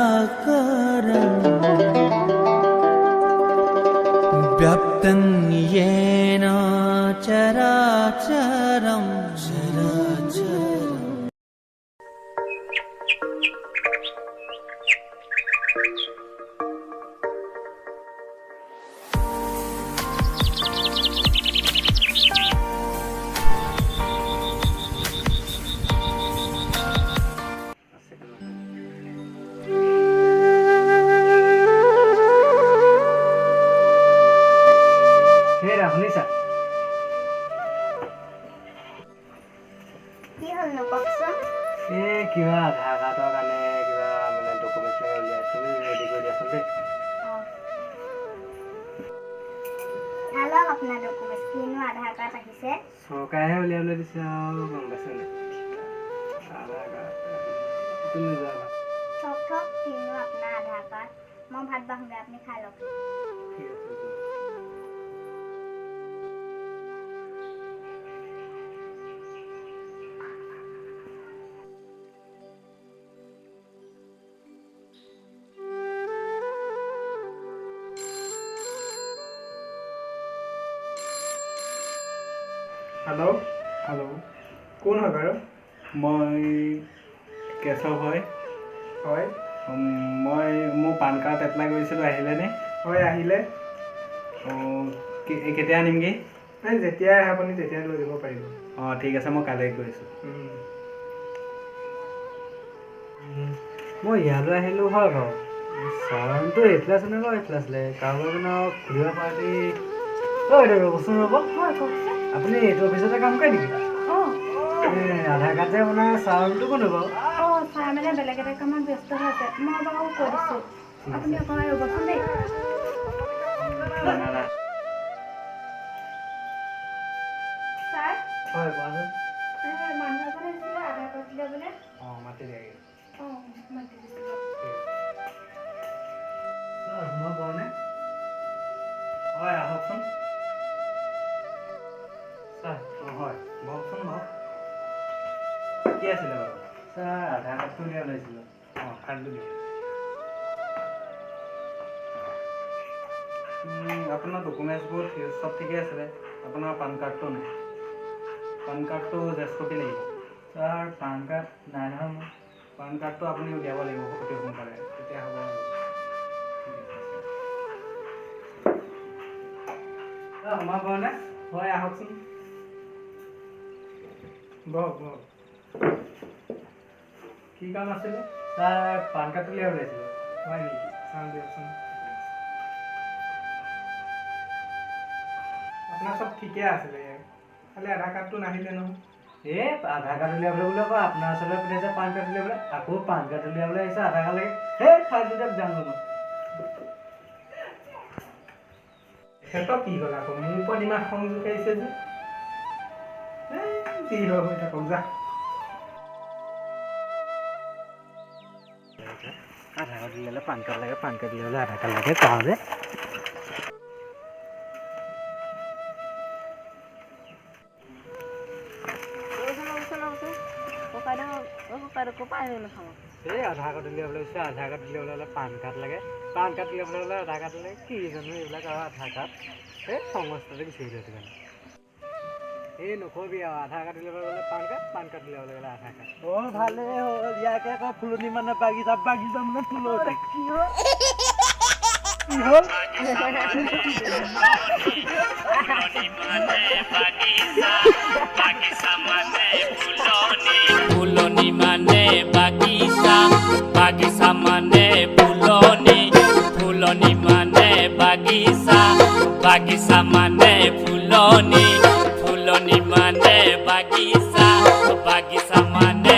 अखण्डमण्डलाकारं व्याप्तं येन चराचरं কিবা আধাৰ কাৰ্ডৰ কাৰণে কিবা মানে ডকুমেণ্টছ লাগে উলিয়াই তুমি ৰেডি কৰি দিয়াচোন দেই। আপোনাৰ ডকুমেণ্টছ কিনো আধাৰ কাৰ্ড আহিছে চৰকাৰেহে উলিয়াবলৈ দিছে আৰু গম পাইছে নে আধাৰ কাৰ্ড তুমি যোৱা থক কিনো আপোনাৰ আধাৰ কাৰ্ড মই ভাত বাঢ়োঁগৈ আপুনি খাই লওক। ঠিক আছে হেল্ল' হেল্ল' কোন হয় বাৰু? মই কেশৱ হয়। হয় মই মোৰ পান কাৰ্ড এপ্লাই কৰিছিলোঁ আহিলেনে? হয় আহিলে। অঁ কেতিয়া আনিমগৈ? নাই যেতিয়াই আহে আপুনি তেতিয়াই লৈ যাব পাৰিব। অঁ ঠিক আছে মই কাইলৈ গৈছোঁ। মই ইয়ালৈ আহিলোঁ হয় বাৰু ছাৰটো এইফালে আছে নে বাৰু এইফালে আছিলে কাৰোবাৰ মানে খুলিব পাৰি ৰ'বচোন ৰ'ব। হয় কওকচোন। আপুনি এইটো অফিচতে কাম কৰে নেকি? অঁ আধাৰ কাৰ্ড যে আপোনাৰ ছাৰটো কোন বাৰু? অঁ ছাৰ মানে বেলেগ এটা কামত ব্যস্ত হৈ আছে মই বাৰু কৈ দিছোঁ আপুনি অকণমান ৰ'বচোন দেই। ছাৰ হয় কোৱাচোন। মানুহ এজন আহিছিলে আধাৰ কাৰ্ড উলিয়াবলৈ। অঁ মাতি দিয়াগৈ। অঁ মাতি দিছিলোঁ। মই কওঁনে? হয় আহকচোন। ছাৰ অঁ হয় বহকচোন বহক। কি আছিলে বাৰু? ছাৰ আধাৰ কাৰ্ডটো উলিয়াব লাগিছিলোঁ। অঁ কাৰ্ডটো দিয়ক। আপোনাৰ ডকুমেণ্টছবোৰ চব ঠিকেই আছিলে। আপোনাৰ পান কাৰ্ডটো নাই। পান কাৰ্ডটো জেৰক্স কপি লাগিব। ছাৰ পান কাৰ্ড নাই নহয় মোৰ। পান কাৰ্ডটো আপুনি উলিয়াব লাগিব অতি সোনকালে তেতিয়া হ'ব আৰু। সোমাব নে? হয় আহকচোন। বহক বহক। কি কাম আছিলে? ছাৰ পান কাৰ্ড উলিয়াব লাগিছিলে। হয় নেকি চাওঁ দিয়কচোন। আপোনাৰ চব ঠিকে আছিলে খালি আধাৰ কাৰ্ডটো নাহিলে নহয়। এই আধাৰ কাৰ্ড উলিয়াবলৈ বোলে আকৌ আপোনাৰ ওচৰলৈ পঠিয়াইছে পান কাৰ্ড উলিয়াবলৈ আকৌ পান কাৰ্ড উলিয়াবলৈ আহিছে আধাৰ কাৰ্ড লাগে সেই ফাইলটো দিয়ক যাম ৰ'ব। সিহঁতক কি হ'ল আকৌ মোৰ ওপৰত ইমান সংযোগ আহিছে যে যি হয় হৈ থাকক যা। আধাৰ কাৰ্ড উলিয়ালে পান কাৰ্ড লাগে পান কাৰ্ড উলিয়ালে আধাৰ কাৰ্ড লাগে পাওঁ যে। এই আধাৰ কাৰ্ড উলিয়াবলৈ হৈছে আধাৰ কাৰ্ড উলিয়াবলৈ হ'লে পান কাৰ্ড লাগে পান কাৰ্ড উলিয়াবলৈ হ'লে আধাৰ কাৰ্ড লাগে কি জানো এইবিলাক আৰু আধাৰ কাৰ্ড এই সমস্যাতে গুচি আহিলোঁ সেইটো কাৰণে। এই নকবি আৰু আধাৰ কাৰ্ড উলিয়াবলৈ গ'লে পান কাৰ্ড উলিয়াবলৈ গ'লে আধাৰ কাৰ্ড। অঁ ভালে হ'ল ইয়াকে আকৌ ফুলনি মানে বাগিচা মানে ফুলতে কি হ'ল কি হ'ল ফুলনি মানে বাগিচা বাগিচা মানে ফুলনি ফুলনি মানে বাগিচা বাগিচা মানে ফুলনি ফুলনি মানে বাগিচা বাগিচা মানে